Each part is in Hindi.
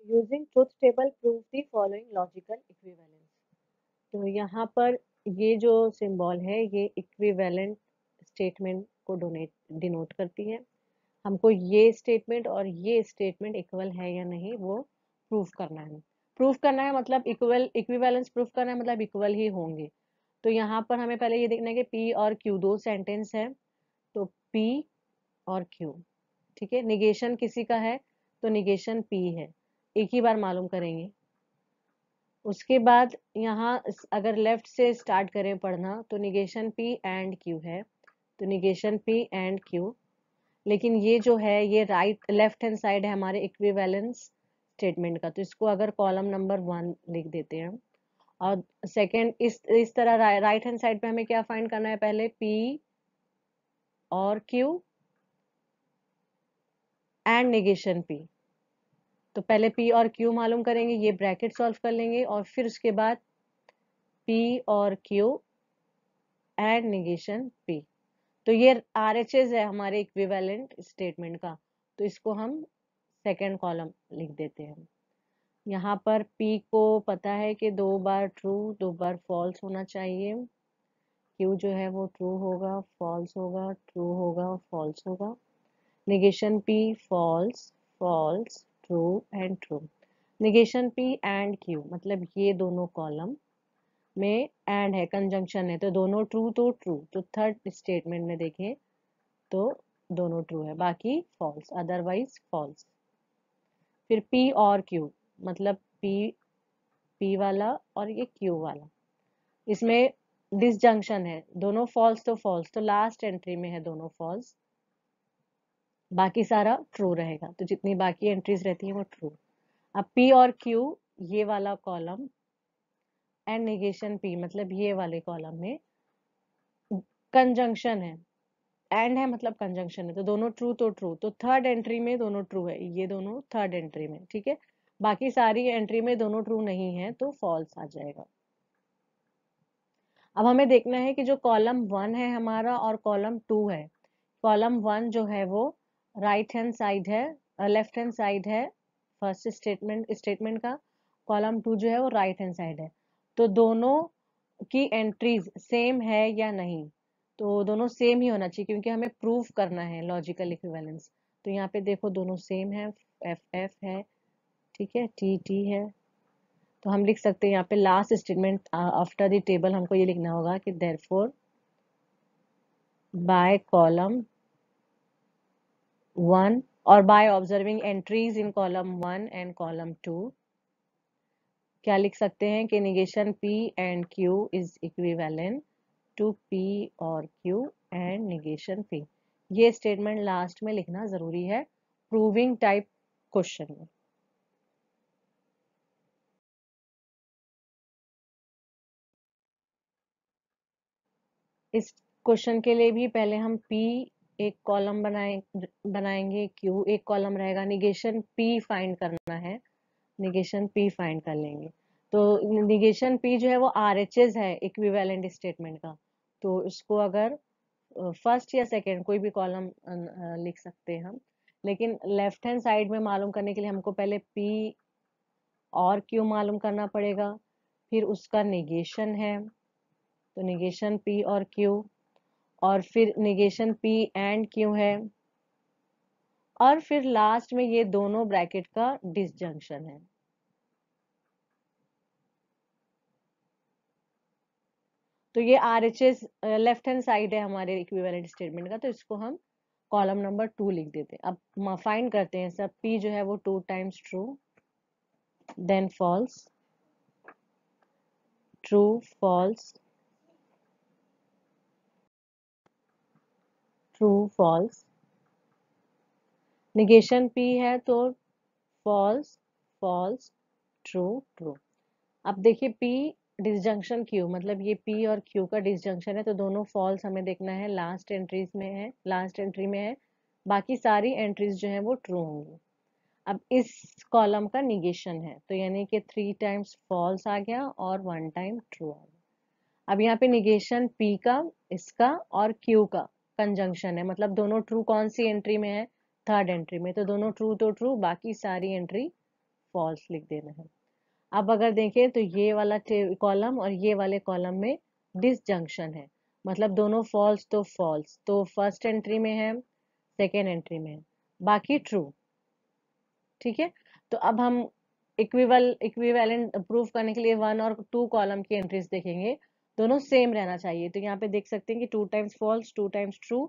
Using truth table prove the following logical equivalence. तो यहाँ पर ये जो सिंबल है ये इक्विवेलेंट स्टेटमेंट को डिनोट करती है। हमको ये स्टेटमेंट और ये स्टेटमेंट इक्वल है या नहीं वो प्रूफ करना है। प्रूफ करना है मतलब इक्विवेलेंस प्रूफ करना है मतलब इक्वल ही होंगे। तो यहाँ पर हमें पहले ये देखना है कि पी और क्यू दो सेंटेंस है, तो पी और क्यू, ठीक है। निगेशन किसी का है तो निगेशन पी है, एक ही बार मालूम करेंगे। उसके बाद यहाँ अगर लेफ्ट से स्टार्ट करें पढ़ना तो निगेशन पी एंड क्यू है, तो निगेशन पी एंड क्यू। लेकिन ये जो है ये राइट लेफ्ट हैंड साइड है हमारे इक्विवेलेंस स्टेटमेंट का, तो इसको अगर कॉलम नंबर 1 लिख देते हैं। और सेकंड इस तरह राइट हैंड साइड पे हमें क्या फाइंड करना है, पहले पी और क्यू एंड निगेशन पी। तो पहले पी और क्यू मालूम करेंगे, ये ब्रैकेट सॉल्व कर लेंगे और फिर उसके बाद पी और क्यू एंड निगेशन पी। तो ये RHS है हमारे इक्विवेलेंट स्टेटमेंट का, तो इसको हम सेकेंड कॉलम लिख देते हैं। यहाँ पर P को पता है कि 2 बार ट्रू 2 बार फॉल्स होना चाहिए, Q जो है वो ट्रू होगा फॉल्स होगा ट्रू होगा फॉल्स होगा। Negation P false false true and true. Negation P and Q मतलब ये दोनों कॉलम में एंड है, कंजंक्शन है, तो दोनों ट्रू तो ट्रू, तो थर्ड स्टेटमेंट में देखें तो दोनों ट्रू है, बाकी फॉल्स अदरवाइज फॉल्स। फिर P और Q मतलब P वाला और ये Q वाला, इसमें डिसजंक्शन है, दोनों फॉल्स तो फॉल्स, तो लास्ट एंट्री में है दोनों फॉल्स, बाकी सारा ट्रू रहेगा, तो जितनी बाकी एंट्रीज रहती है वो ट्रू। अब P और Q ये वाला कॉलम एंड निगेशन P मतलब ये वाले कॉलम में कंजंक्शन है, एंड है मतलब कंजंक्शन है, तो दोनों ट्रू तो ट्रू, तो थर्ड एंट्री में दोनों ट्रू है, ये दोनों थर्ड एंट्री में, ठीक है। बाकी सारी एंट्री में दोनों ट्रू नहीं है तो फॉल्स आ जाएगा। अब हमें देखना है कि जो कॉलम 1 है हमारा और कॉलम 2 है, कॉलम 1 जो है वो राइट हैंड साइड है, लेफ्ट हैंड साइड है फर्स्ट स्टेटमेंट का, कॉलम 2 जो है वो राइट हैंड साइड है। तो दोनों की एंट्रीज सेम है या नहीं, तो दोनों सेम ही होना चाहिए क्योंकि हमें प्रूफ करना है लॉजिकल इक्विवेलेंस। तो यहाँ पे देखो दोनों सेम है, एफ एफ है, ठीक है, टी टी है। तो हम लिख सकते हैं यहाँ पे last statement after the table हमको ये लिखना होगा कि देयरफॉर बाय कॉलम 1 और by observing entries in column 1 and column 2 क्या लिख सकते हैं कि negation P and Q is equivalent to P और Q एंड निगेशन P। ये स्टेटमेंट लास्ट में लिखना जरूरी है प्रूविंग टाइप क्वेश्चन में। इस क्वेश्चन के लिए भी पहले हम P एक कॉलम बनाएंगे, Q एक कॉलम रहेगा, निगेशन P फाइंड करना है, निगेशन P फाइंड कर लेंगे। तो निगेशन P जो है वो RHS है इक्विवेलेंट स्टेटमेंट का, तो इसको अगर फर्स्ट या सेकंड कोई भी कॉलम लिख सकते हैं हम, लेकिन लेफ्ट हैंड साइड में मालूम करने के लिए हमको पहले P और Q मालूम करना पड़ेगा, फिर उसका निगेशन है, तो निगेशन P और Q, और फिर निगेशन P एंड Q है, और फिर लास्ट में ये दोनों ब्रैकेट का डिसजंक्शन है। तो ये RHS लेफ्ट हैंड साइड है हमारे इक्विवेलेंट स्टेटमेंट का, तो इसको हम कॉलम नंबर 2 लिख देते हैं। अब फाइंड करते हैं सब, P जो है वो 2 times true, then false true false true false. Negation P है तो फॉल्स फॉल्स ट्रू ट्रू। अब देखिए P डिसजंक्शन Q मतलब ये P और Q का डिसजंक्शन है, तो दोनों फॉल्स हमें देखना है, लास्ट एंट्रीज में है, लास्ट एंट्री में है, बाकी सारी एंट्रीज जो है वो ट्रू होंगी। अब इस कॉलम का निगेशन है, तो यानी कि 3 टाइम्स फॉल्स आ गया और 1 टाइम ट्रू आ गया। अब यहाँ पे निगेशन P का, इसका और Q का कंजंक्शन है, मतलब दोनों ट्रू कौन सी एंट्री में है, थर्ड एंट्री में, तो दोनों ट्रू तो ट्रू, बाकी सारी एंट्री फॉल्स लिख देना है। अब अगर देखें तो ये वाला कॉलम और ये वाले कॉलम में डिसजंक्शन है, मतलब दोनों फॉल्स तो फॉल्स, तो फर्स्ट एंट्री में है, सेकेंड एंट्री में है, बाकी ट्रू। ठीक है, तो अब हम इक्विवेलेंट प्रूफ करने के लिए 1 और 2 कॉलम की एंट्रीज देखेंगे, दोनों सेम रहना चाहिए। तो यहाँ पे देख सकते हैं कि 2 times false 2 times true,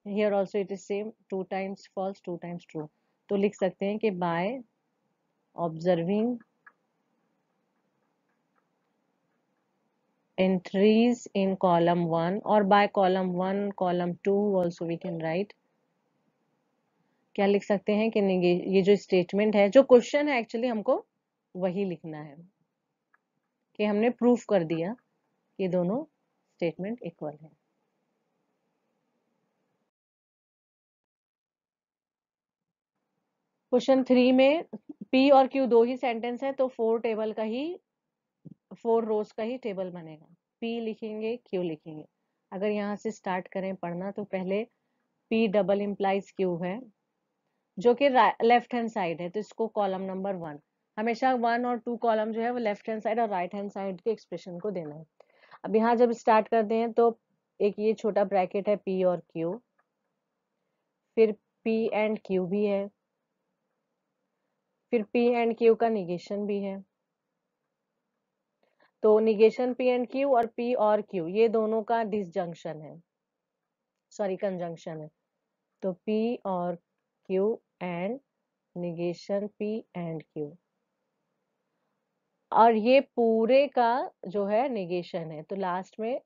here also it is same, 2 times false 2 times true. तो लिख सकते हैं कि by observing entries in column 1 or by column 1 column 2 also we can write, क्या लिख सकते हैं कि ये जो स्टेटमेंट है, जो क्वेश्चन है एक्चुअली हमको वही लिखना है कि हमने प्रूफ कर दिया कि दोनों स्टेटमेंट इक्वल है। क्वेश्चन 3 में पी और क्यू दो ही सेंटेंस है, तो 4 रोज का ही टेबल बनेगा। पी लिखेंगे, क्यू लिखेंगे। अगर यहाँ से स्टार्ट करें पढ़ना, तो पहले पी डबल इम्प्लाइज क्यू है, जो कि लेफ्ट हैंड साइड है, तो इसको कॉलम नंबर 1, हमेशा 1 और 2 कॉलम जो है वो लेफ्ट हैंड साइड और राइट हैंड साइड के एक्सप्रेशन को देना है। अब यहाँ जब स्टार्ट करते हैं तो एक ये छोटा ब्रैकेट है पी और क्यू, फिर पी एंड क्यू भी है, फिर पी एंड क्यू का निगेशन भी है। तो निगेशन पी एंड क्यू और पी और क्यू ये दोनों का डिसजंक्शन है, सॉरी कंजंक्शन है। तो पी और Q and negation P and Q, और ये पूरे का जो है निगेशन है, तो लास्ट में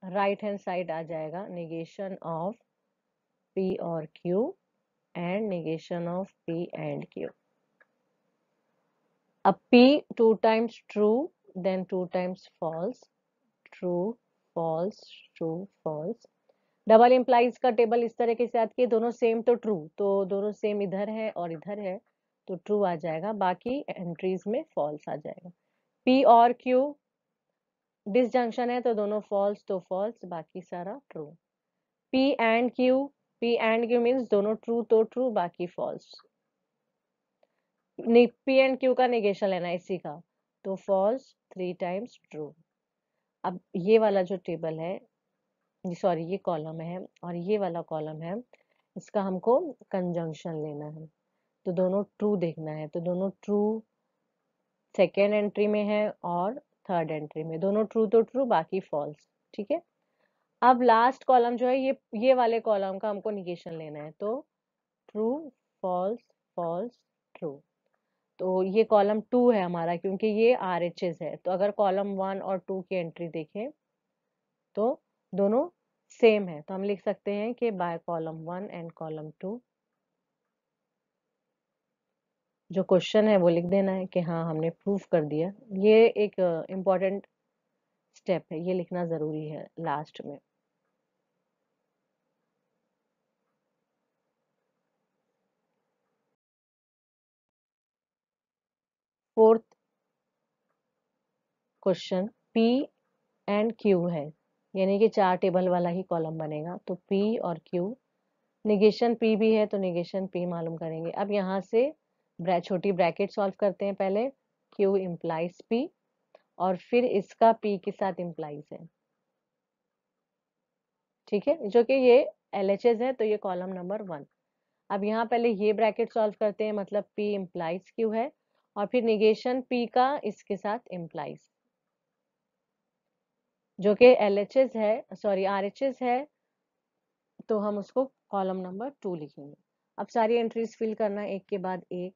राइट हैंड साइड आ जाएगा निगेशन ऑफ पी और Q and negation of P and Q. अब p 2 times true, then 2 times false, true false true false. Double implies का टेबल इस तरीके से आता है, दोनों सेम तो ट्रू, तो दोनों सेम इधर है और इधर है, तो ट्रू आ जाएगा, बाकी एंट्रीज में फॉल्स आ जाएगा। p और q डिसजंक्शन है, तो दोनों फॉल्स तो फॉल्स, बाकी सारा true. p and q means दोनों ट्रू तो ट्रू, बाकी फॉल्स। p एंड q का निगेशन लेना है इसी का, तो फॉल्स 3 टाइम्स ट्रू। अब ये वाला जो टेबल है, सॉरी ये कॉलम है और ये वाला कॉलम है, इसका हमको कंजंक्शन लेना है, तो दोनों ट्रू देखना है, तो दोनों ट्रू सेकेंड एंट्री में है और थर्ड एंट्री में, दोनों ट्रू तो ट्रू, बाकी फॉल्स। ठीक है, अब लास्ट कॉलम जो है ये वाले कॉलम का हमको निगेशन लेना है, तो ट्रू फॉल्स फॉल्स ट्रू। तो ये कॉलम 2 है हमारा, क्योंकि ये RHS है, तो अगर कॉलम 1 और 2 की एंट्री देखें तो दोनों सेम है, तो हम लिख सकते हैं कि बाय कॉलम 1 एंड कॉलम 2, जो क्वेश्चन है वो लिख देना है कि हाँ हमने प्रूफ कर दिया। ये एक इम्पॉर्टेंट स्टेप है, ये लिखना जरूरी है लास्ट में। Fourth question P and Q है, यानी कि 4 टेबल वाला ही कॉलम बनेगा, तो P और Q, निगेशन P भी है तो निगेशन P मालूम करेंगे। अब यहाँ से छोटी ब्रैकेट सॉल्व करते हैं, पहले Q इम्प्लाइज P और फिर इसका P के साथ इम्प्लाइज है। ठीक है, जो कि ये LHS है, तो ये कॉलम नंबर 1। अब यहाँ पहले ये ब्रैकेट सॉल्व करते हैं, मतलब P इम्प्लाइज Q है और फिर निगेशन P का इसके साथ इम्प्लाइज, जो कि LHS है, सॉरी RHS है, तो हम उसको कॉलम नंबर 2 लिखेंगे। अब सारी एंट्रीज फिल करना है एक के बाद एक,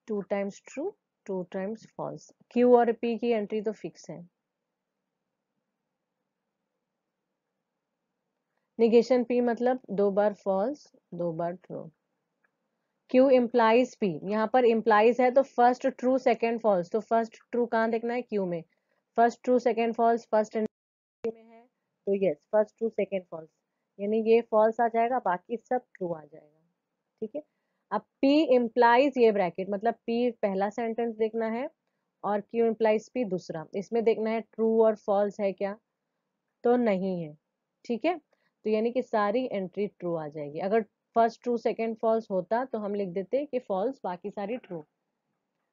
2 times true 2 times false. Q और P की एंट्री तो फिक्स है, निगेशन P मतलब 2 बार फॉल्स 2 बार ट्रू। Q इम्प्लाइज P, यहाँ पर इम्प्लाइज है तो फर्स्ट ट्रू सेकेंड फॉल्स, तो फर्स्ट ट्रू कहाँ देखना है, Q में, first true second false first entry में है, तो yes first true second false, यानी ये फॉल्स आ जाएगा, बाकी सब ट्रू आ जाएगा। ठीक है, अब P इम्प्लाइज ये ब्रैकेट, मतलब P पहला सेंटेंस देखना है और Q इम्प्लाइज P दूसरा, इसमें देखना है ट्रू और फॉल्स है क्या, तो नहीं है। ठीक है, तो यानी कि सारी एंट्री ट्रू आ जाएगी। अगर फर्स्ट ट्रू सेकंड फॉल्स होता तो हम लिख देते कि फॉल्स बाकी सारी ट्रू।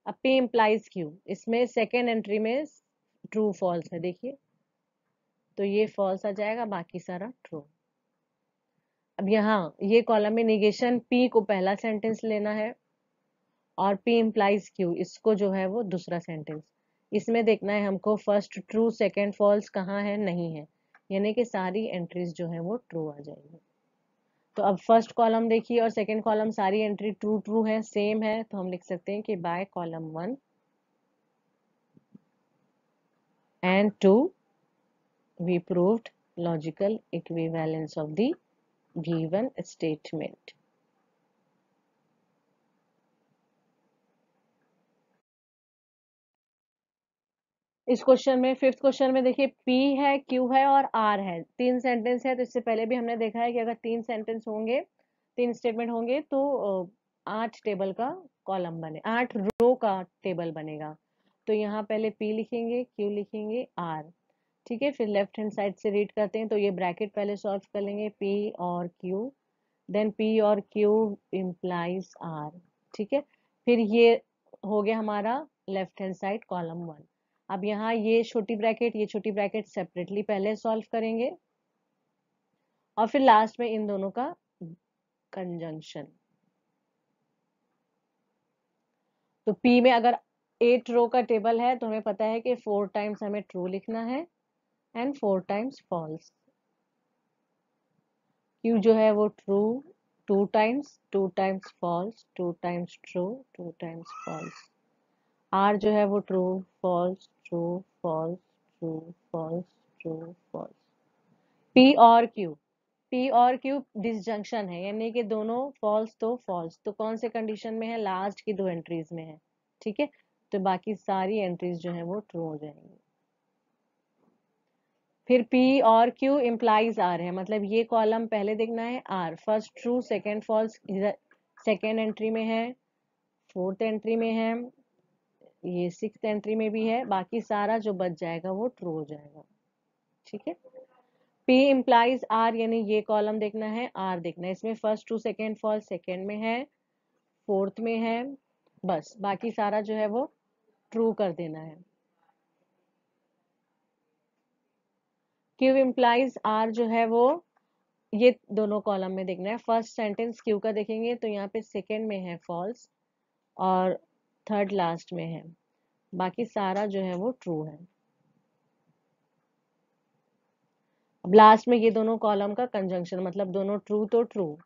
अब P इम्प्लाइज Q, इसमें सेकेंड एंट्री में ट्रू फॉल्स है, देखिए तो ये फॉल्स आ जाएगा, बाकी सारा ट्रू। अब यहाँ ये कॉलम में निगेशन P को पहला सेंटेंस लेना है और P इम्प्लाइज Q इसको जो है वो दूसरा सेंटेंस। इसमें देखना है हमको फर्स्ट ट्रू सेकेंड फॉल्स कहाँ है, नहीं है, यानी कि सारी एंट्रीज जो है वो ट्रू आ जाएगी। तो अब फर्स्ट कॉलम देखिए और सेकेंड कॉलम सारी एंट्री ट्रू ट्रू है, सेम है, तो हम लिख सकते हैं कि bye column 1 and 2 we proved logical equivalence of the given statement. इस क्वेश्चन में फिफ्थ क्वेश्चन में देखिए P है, Q है और R है, तीन सेंटेंस है। तो इससे पहले भी हमने देखा है कि अगर तीन सेंटेंस होंगे, तीन स्टेटमेंट होंगे तो 8 टेबल का कॉलम बने, 8 रो का टेबल बनेगा। तो यहाँ पहले P लिखेंगे, Q लिखेंगे, R, ठीक है। फिर लेफ्ट हैंड साइड से रीड करते हैं तो ये ब्रैकेट पहले सॉल्व कर लेंगे, P और Q, देन P और Q इम्प्लाइज R, ठीक है। फिर ये हो गया हमारा लेफ्ट हैंड साइड कॉलम 1। अब यहाँ ये छोटी ब्रैकेट, ये छोटी ब्रैकेट सेपरेटली पहले सॉल्व करेंगे और फिर लास्ट में इन दोनों का कंजंक्शन। तो P में अगर 8 रो का टेबल है तो हमें पता है कि 4 टाइम्स हमें ट्रू लिखना है एंड 4 टाइम्स फॉल्स। Q जो है वो true 2 times false, 2 times true, 2 times false. R जो है वो true false true false true false true false. P और Q डिसजंक्शन है, यानी कि दोनों फॉल्स तो फॉल्स, तो कौन से कंडीशन में है, लास्ट की दो एंट्रीज में है, ठीक है। तो बाकी सारी एंट्रीज जो है वो ट्रू हो जाएंगी। फिर P और Q इम्प्लाइज R है, मतलब ये कॉलम पहले देखना है R, first true second false second entry में है, फोर्थ एंट्री में है, ये सिक्स्थ एंट्री में भी है, बाकी सारा जो बच जाएगा वो ट्रू हो जाएगा, ठीक है। P इम्प्लाइज R, यानी ये कॉलम देखना है, R देखना है, इसमें first true second false second में है, फोर्थ में है, बस बाकी सारा जो है वो ट्रू कर देना है। Q इम्प्लाइज R जो है वो ये दोनों कॉलम में देखना है, फर्स्ट सेंटेंस Q का देखेंगे तो यहाँ पे सेकेंड में है फॉल्स और थर्ड लास्ट में है, बाकी सारा जो है वो ट्रू है। अब लास्ट में ये दोनों कॉलम का कंजंक्शन, मतलब दोनों ट्रू तो ट्रू,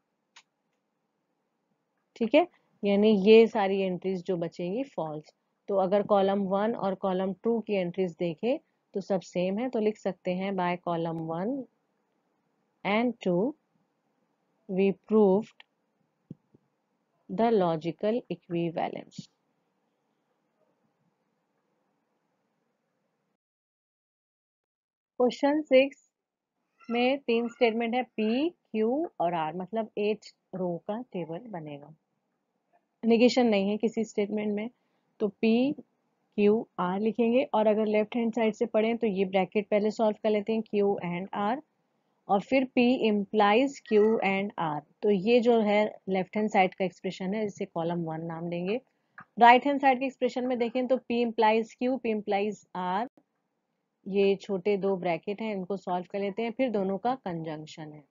ठीक है, यानी ये सारी एंट्रीज जो बचेंगी फॉल्स। तो अगर कॉलम 1 और कॉलम 2 की एंट्रीज देखें तो सब सेम है, तो लिख सकते हैं bye column 1 and 2 we proved the logical equivalence. Question 6 में तीन स्टेटमेंट है, P, Q और R, मतलब 8 रो का टेबल बनेगा। निगेशन नहीं है किसी स्टेटमेंट में, तो P Q R लिखेंगे और अगर लेफ्ट हैंड साइड से पढ़ें तो ये ब्रैकेट पहले सॉल्व कर लेते हैं, Q एंड R, और फिर P implies Q and R। तो ये जो है लेफ्ट हैंड साइड का एक्सप्रेशन है, इसे कॉलम 1 नाम देंगे। राइट हैंड साइड के एक्सप्रेशन में देखें तो P implies Q, P implies R, ये छोटे दो ब्रैकेट हैं, इनको सॉल्व कर लेते हैं, फिर दोनों का कंजंक्शन है।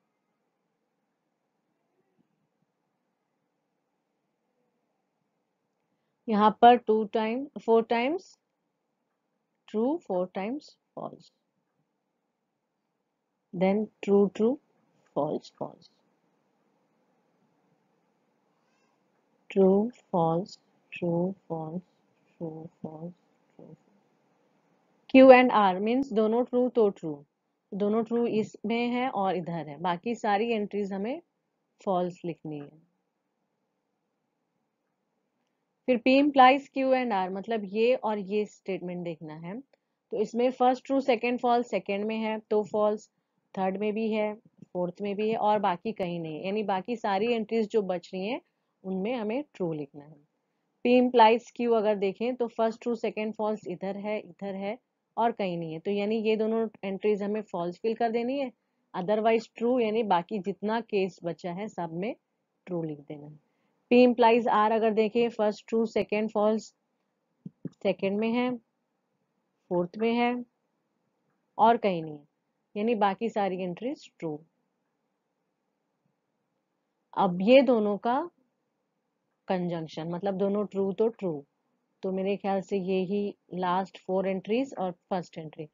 यहाँ पर 4 times true 4 times false, then true true false false, true false true false true false true. Q and R means दोनों ट्रू तो ट्रू, दोनों ट्रू इसमें है और इधर है, बाकी सारी एंट्रीज हमें फॉल्स लिखनी है। फिर P implies Q and R, मतलब ये और ये स्टेटमेंट देखना है, तो इसमें first true second false second में है तो फॉल्स, थर्ड में भी है, फोर्थ में भी है और बाकी कहीं नहीं, यानी बाकी सारी एंट्रीज जो बच रही हैं उनमें हमें ट्रू लिखना है। P इम्प्लाइज Q अगर देखें तो फर्स्ट ट्रू सेकेंड फॉल्स इधर है और कहीं नहीं है, तो यानी ये दोनों एंट्रीज हमें फॉल्स फिल कर देनी है, अदरवाइज ट्रू, यानी बाकी जितना केस बचा है सब में ट्रू लिख देना है। P इम्प्लाइज R अगर देखें first true second false second में है, फोर्थ में है और कहीं नहीं है, यानी बाकी सारी एंट्रीज ट्रू। अब ये दोनों का कंजंक्शन, मतलब दोनों ट्रू तो ट्रू, तो मेरे ख्याल से ये ही लास्ट 4 एंट्रीज और फर्स्ट एंट्री,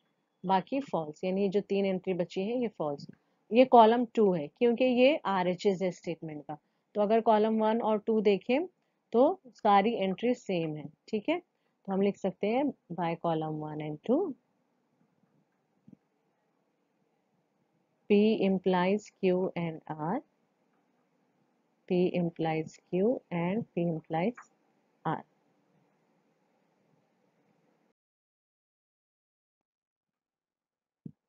बाकी फॉल्स, यानी जो 3 एंट्री बची है ये फॉल्स। ये कॉलम 2 है क्योंकि ये RHS है स्टेटमेंट का, तो अगर कॉलम 1 और 2 देखें तो सारी एंट्री सेम है। ठीक है, तो हम लिख सकते हैं bye column 1 and 2 P implies Q and R, P implies Q and P implies R।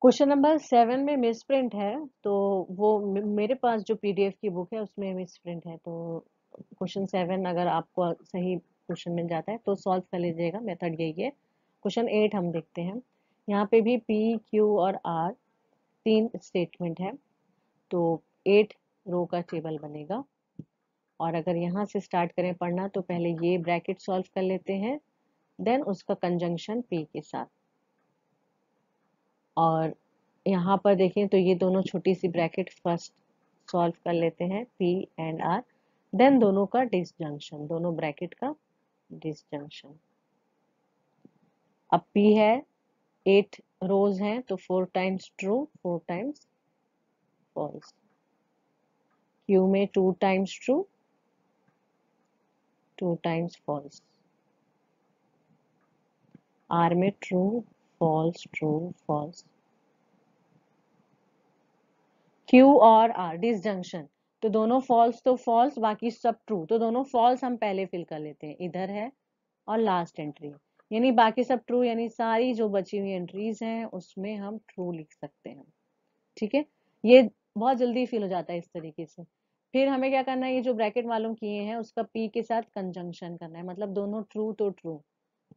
Question number 7 में मिस प्रिंट है, तो वो मेरे पास जो PDF की बुक है उसमें मिस प्रिंट है, तो क्वेश्चन 7 अगर आपको सही क्वेश्चन मिल जाता है तो सॉल्व कर लीजिएगा, मेथड यही है। क्वेश्चन 8 हम देखते हैं। यहाँ पे भी P, Q और R 3 स्टेटमेंट है, तो 8 रो का टेबल बनेगा। और अगर यहाँ से स्टार्ट करें पढ़ना तो पहले ये ब्रैकेट सॉल्व कर लेते हैं, देन उसका कंजंक्शन P के साथ। और यहाँ पर देखें तो ये दोनों छोटी सी ब्रैकेट फर्स्ट सॉल्व कर लेते हैं P एंड R, देन दोनों का डिसजंक्शन, दोनों ब्रैकेट का डिसजंक्शन। अब P है, 8 रोज हैं तो 4 times true 4 times false. Q में 2 times true 2 times false. R में true false true false. Q और R डिसजंक्शन, तो दोनों फॉल्स तो फॉल्स, बाकी सब ट्रू, तो दोनों फॉल्स हम पहले फिल कर लेते हैं, इधर है और लास्ट एंट्री, यानी बाकी सब ट्रू, यानी सारी जो बची हुई एंट्रीज हैं उसमें हम ट्रू लिख सकते हैं। ठीक है, ये बहुत जल्दी फिल हो जाता है इस तरीके से। फिर हमें क्या करना है, ये जो ब्रैकेट मालूम किए हैं उसका P के साथ कंजंक्शन करना है, मतलब दोनों ट्रू तो ट्रू,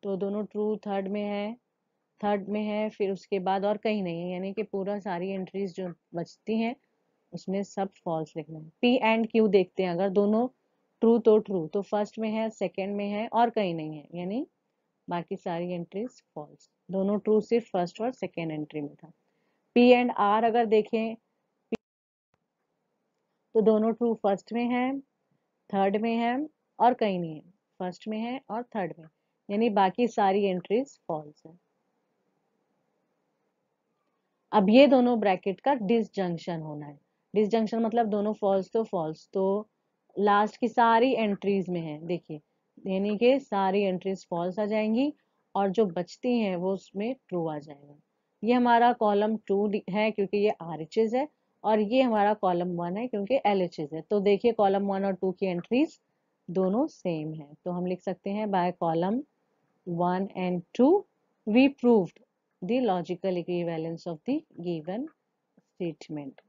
तो दोनों ट्रू थर्ड में है, फिर उसके बाद और कहीं नहीं है, यानी कि पूरा सारी एंट्रीज जो बचती हैं उसमें सब फॉल्स लिखना है। P एंड Q देखते हैं, अगर दोनों ट्रू तो ट्रू, तो फर्स्ट में है, सेकंड में है और कहीं नहीं है, यानी बाकी सारी एंट्रीज फॉल्स। दोनों ट्रू सिर्फ फर्स्ट और सेकंड एंट्री में था। P एंड R अगर देखें तो दोनों ट्रू फर्स्ट में है, थर्ड में है और कहीं नहीं है, फर्स्ट में है और थर्ड में, यानी बाकी सारी एंट्रीज फॉल्स है। अब ये दोनों ब्रैकेट का डिसजंक्शन होना है, डिसजंक्शन मतलब दोनों फॉल्स तो फॉल्स, तो लास्ट की सारी एंट्रीज में है, देखिए, यानी कि सारी एंट्रीज फॉल्स आ जाएंगी और जो बचती हैं वो उसमें ट्रू आ जाएगा। ये हमारा कॉलम 2 है क्योंकि ये RHS है, और ये हमारा कॉलम 1 है क्योंकि LHS है। तो देखिए कॉलम 1 और 2 की एंट्रीज दोनों सेम है, तो हम लिख सकते हैं bye column 1 and 2 we proved the logical equivalence of the given statement।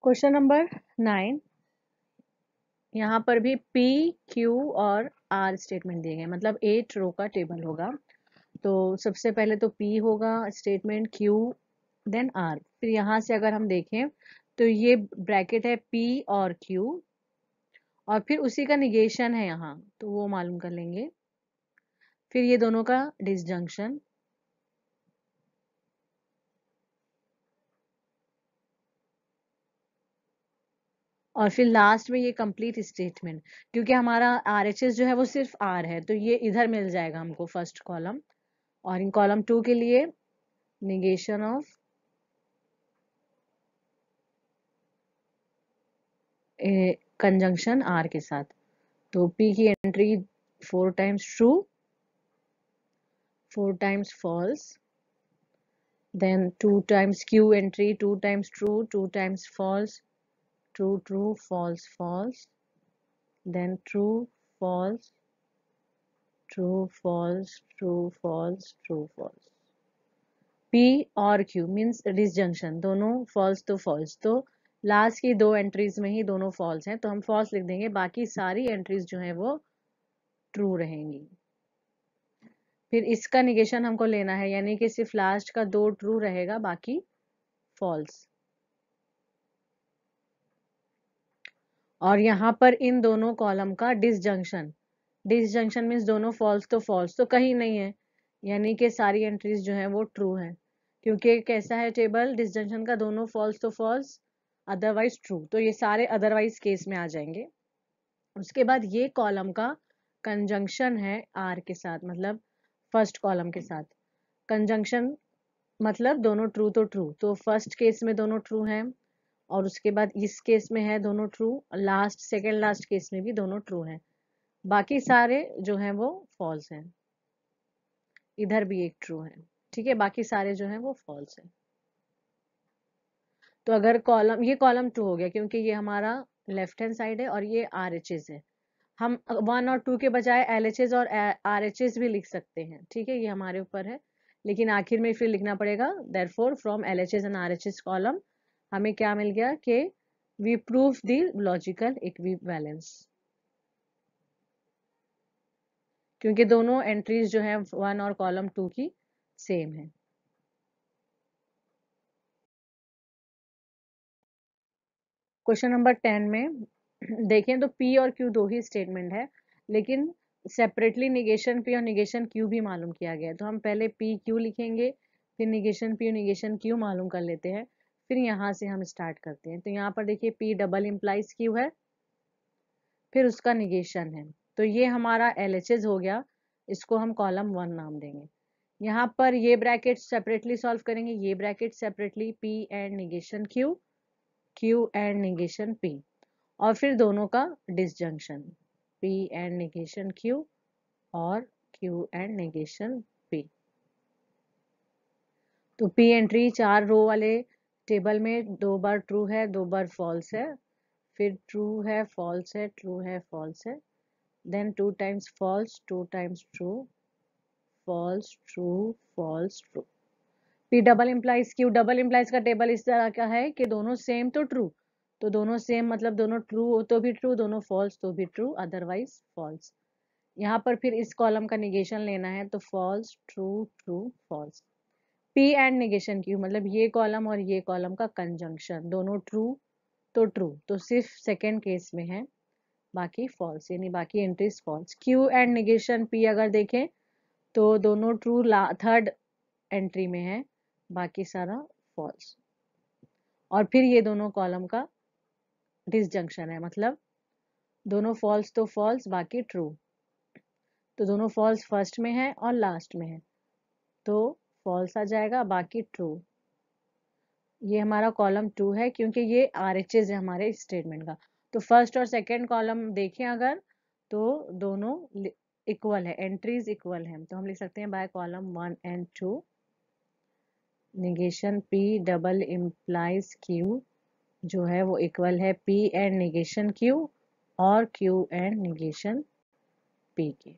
Question number 9, यहाँ पर भी P, Q और R स्टेटमेंट दिए गए, मतलब 8 रो का टेबल होगा। तो सबसे पहले तो P होगा स्टेटमेंट, Q देन R, फिर यहाँ से अगर हम देखें तो ये ब्रैकेट है P और Q, और फिर उसी का निगेशन है यहाँ, तो वो मालूम कर लेंगे। फिर ये दोनों का डिसजंक्शन, और फिर लास्ट में ये कंप्लीट स्टेटमेंट, क्योंकि हमारा RHS जो है वो सिर्फ R है, तो ये इधर मिल जाएगा हमको फर्स्ट कॉलम। और इन कॉलम 2 के लिए निगेशन ऑफ कंजंक्शन R के साथ, तो P की entry 4 times true 4 times false, then 2 times Q entry 2 times true 2 times false, true true false false, then true false true false true false true false. P और Q मीन्स डिसजंक्शन, दोनों फॉल्स तो फॉल्स, तो लास्ट की 2 एंट्रीज में ही दोनों फॉल्स हैं, तो हम फॉल्स लिख देंगे, बाकी सारी एंट्रीज जो है वो ट्रू रहेंगी। फिर इसका निगेशन हमको लेना है, यानी कि सिर्फ लास्ट का 2 ट्रू रहेगा, बाकी फॉल्स। और यहाँ पर इन दोनों कॉलम का डिसजंक्शन, डिसजंक्शन मीन्स दोनों फॉल्स तो कहीं नहीं है, यानी कि सारी एंट्रीज जो है वो ट्रू है, क्योंकि कैसा है टेबल डिसजंक्शन का, दोनों फॉल्स तो फॉल्स अदरवाइज ट्रू, तो ये सारे अदरवाइज केस में आ जाएंगे। उसके बाद ये कॉलम का कंजंक्शन है आर के साथ, मतलब फर्स्ट कॉलम के साथ। कंजंक्शन मतलब दोनों ट्रू तो फर्स्ट केस में दोनों ट्रू हैं, और उसके बाद इस केस में है दोनों true, last second last case में भी दोनों ट्रू हैं, बाकी सारे जो हैं वो फॉल्स हैं। इधर भी एक ट्रू है, ठीक है, बाकी सारे जो हैं वो फॉल्स हैं। तो अगर कॉलम, ये कॉलम टू हो गया क्योंकि ये हमारा लेफ्ट हैंड साइड है और ये आर एच एस है। हम 1 और 2 के बजाय एल एच एस और आर एच एस भी लिख सकते हैं, ठीक है, ये हमारे ऊपर है, लेकिन आखिर में फिर लिखना पड़ेगा therefore from L H S and R H S column हमें क्या मिल गया कि we prove the logical equivalence, क्योंकि दोनों एंट्रीज जो है 1 और कॉलम 2 की सेम है। क्वेश्चन नंबर 10 में देखें तो P और Q दो ही स्टेटमेंट है, लेकिन सेपरेटली निगेशन P और निगेशन Q भी मालूम किया गया है। तो हम पहले P Q लिखेंगे, फिर निगेशन P और निगेशन Q मालूम कर लेते हैं, फिर यहाँ से हम स्टार्ट करते हैं। तो यहाँ पर देखिए P डबल इम्प्लाइज Q है, फिर उसका निगेशन है, तो ये हमारा LHS हो गया, इसको हम कॉलम 1 नाम देंगे। यहाँ पर ये ब्रैकेट सेपरेटली सॉल्व करेंगे, ये bracket separately P and negation Q, Q and negation P, और फिर दोनों का disjunction P and negation Q और Q एंड निगेशन P। तो P एंट्री 4 रो वाले टेबल में 2 बार ट्रू है, 2 बार फॉल्स है, फिर ट्रू है फॉल्स है, ट्रू है फॉल्स है, then 2 times false, 2 times true, false true false true. P double implies Q double implies का टेबल इस तरह का है कि दोनों सेम तो ट्रू, तो दोनों सेम मतलब दोनों ट्रू हो तो भी ट्रू, दोनों फॉल्स तो भी ट्रू, अदरवाइज फॉल्स। यहाँ पर फिर इस कॉलम का निगेशन लेना है, तो false true true false. P and negation Q मतलब ये कॉलम और ये कॉलम का कंजंक्शन, दोनों ट्रू तो सिर्फ सेकेंड केस में है, बाकी फॉल्स, यानी बाकी entries false. Q and negation P अगर देखें तो दोनों ट्रू थर्ड एंट्री में है, बाकी सारा फॉल्स। और फिर ये दोनों कॉलम का डिसजंक्शन है, मतलब दोनों फॉल्स तो फॉल्स बाकी ट्रू, तो दोनों फॉल्स फर्स्ट में है और लास्ट में है, तो फॉल्स आ जाएगा, बाकी ट्रू। ये हमारा कॉलम 2 है क्योंकि ये RHS है हमारे स्टेटमेंट का। तो फर्स्ट और सेकंड कॉलम देखें अगर, तो दोनों इक्वल है, एंट्रीज इक्वल है, तो हम लिख सकते हैं bye column 1 and 2 negation P double implies Q जो है वो इक्वल है P एंड निगेशन Q और Q एंड निगेशन P के।